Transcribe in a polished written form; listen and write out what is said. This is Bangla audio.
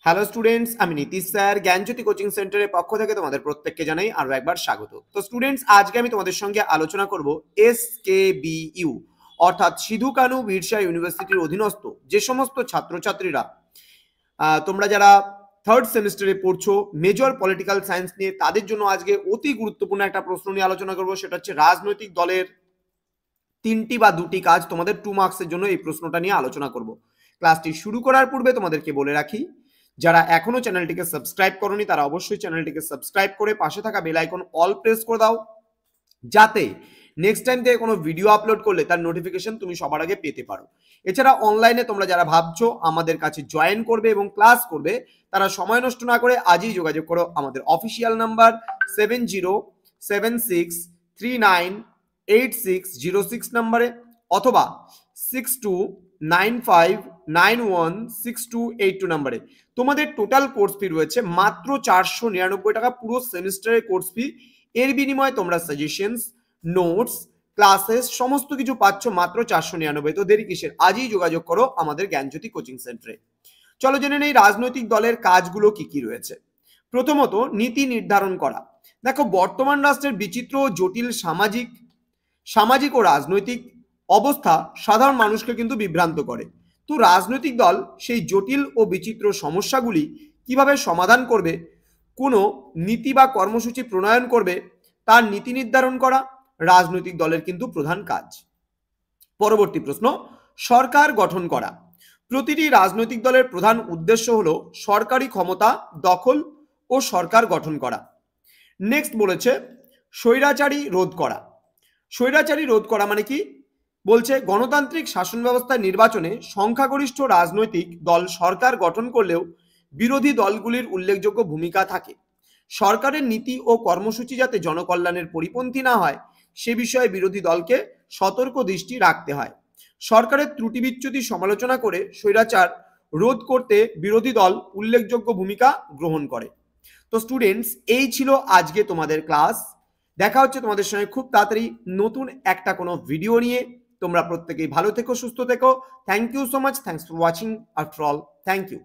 হ্যালো স্টুডেন্টস, আমি নীতিশ স্যার জ্ঞানজ্যোতি কোচিং সেন্টারের পক্ষ থেকে তোমাদের প্রত্যেককে জানাই আরো একবার স্বাগত। তো স্টুডেন্টস, আজকে আমি তোমাদের সঙ্গে আলোচনা করব SKBU অর্থাৎ সিধু কানু বিরসা ইউনিভার্সিটির অধীনস্থ যে সমস্ত ছাত্রছাত্রীরা তোমরা যারা থার্ড সেমিস্টারে পড়ছো মেজর পলিটিক্যাল সায়েন্স নিয়ে, তাদের জন্য আজকে অতি গুরুত্বপূর্ণ একটা প্রশ্ন নিয়ে আলোচনা করব। সেটা হচ্ছে রাজনৈতিক দলের 3টি বা 2টি কাজ। তোমাদের 2 মার্কসের জন্য এই প্রশ্নটা নিয়ে আলোচনা করব। ক্লাসটি শুরু করার পূর্বে তোমাদেরকে বলে রাখি, যারা এখনো চ্যানেলটিকে সাবস্ক্রাইব করোনি তারা অবশ্যই চ্যানেলটিকে সাবস্ক্রাইব করে পাশে থাকা বেল আইকন অল প্রেস করে দাও, যাতে নেক্সট টাইম থেকে কোনো ভিডিও আপলোড করলে তার নোটিফিকেশন তুমি সবার আগে পেতে পারো। এছাড়া অনলাইনে তোমরা যারা ভাবছো আমাদের কাছে জয়েন করবে এবং ক্লাস করবে, তারা সময় নষ্ট না করে আজই যোগাযোগ করো আমাদের অফিসিয়াল নাম্বার 7076398606 নম্বরে, অথবা 6295916282 নম্বরে। তোমাদের টোটাল কোর্স ফি রয়েছে মাত্র 499 টাকা, পুরো সেমিস্টারের কোর্স ফি। এর বিনিময়ে তোমরা সাজেশনস, নোটস, ক্লাসেস সমস্ত কিছু পাচ্ছ মাত্র 499। তো দেরি কিসের, আজই যোগাযোগ করো আমাদের জ্ঞানজ্যোতি কোচিং সেন্টারে। চলো জেনে নেই রাজনৈতিক দলের কাজগুলো কি কি রয়েছে। প্রথমত, নীতি নির্ধারণ করা। দেখো, বর্তমান রাষ্ট্রের বিচিত্র ও জটিল সামাজিক ও রাজনৈতিক অবস্থা সাধারণ মানুষকে কিন্তু বিভ্রান্ত করে। তো রাজনৈতিক দল সেই জটিল ও বিচিত্র সমস্যাগুলি কিভাবে সমাধান করবে, কোনো নীতি বা কর্মসূচি প্রণয়ন করবে, তার নীতি নির্ধারণ করা রাজনৈতিক দলের কিন্তু প্রধান কাজ। পরবর্তী প্রশ্ন, সরকার গঠন করা। প্রতিটি রাজনৈতিক দলের প্রধান উদ্দেশ্য হলো সরকারি ক্ষমতা দখল ও সরকার গঠন করা। নেক্সট বলেছে স্বৈরাচারী রোধ করা। স্বৈরাচারী রোধ করা মানে কি বলছে, গণতান্ত্রিক শাসন ব্যবস্থায় নির্বাচনে সংখ্যাগরিষ্ঠ রাজনৈতিক দল সরকার গঠন করলেও বিরোধী দলগুলির উল্লেখযোগ্য ভূমিকা থাকে। সরকারের নীতি ও কর্মসূচি যাতে জনকল্যাণের পরিপন্থী না হয় সে বিষয়ে বিরোধী দলকে সতর্ক দৃষ্টি রাখতে হয়। সরকারের ত্রুটি বিচ্যুতি সমালোচনা করে স্বৈরাচার রোধ করতে বিরোধী দল উল্লেখযোগ্য ভূমিকা গ্রহণ করে। তো স্টুডেন্টস, এই ছিল আজকে তোমাদের ক্লাস। দেখা হচ্ছে তোমাদের সঙ্গে খুব তাড়াতাড়ি নতুন একটা কোনো ভিডিও নিয়ে। তোমরা প্রত্যেকেই ভালো থেকো, সুস্থ থেকো। Thank you so much. Thanks for watching. After all, thank you.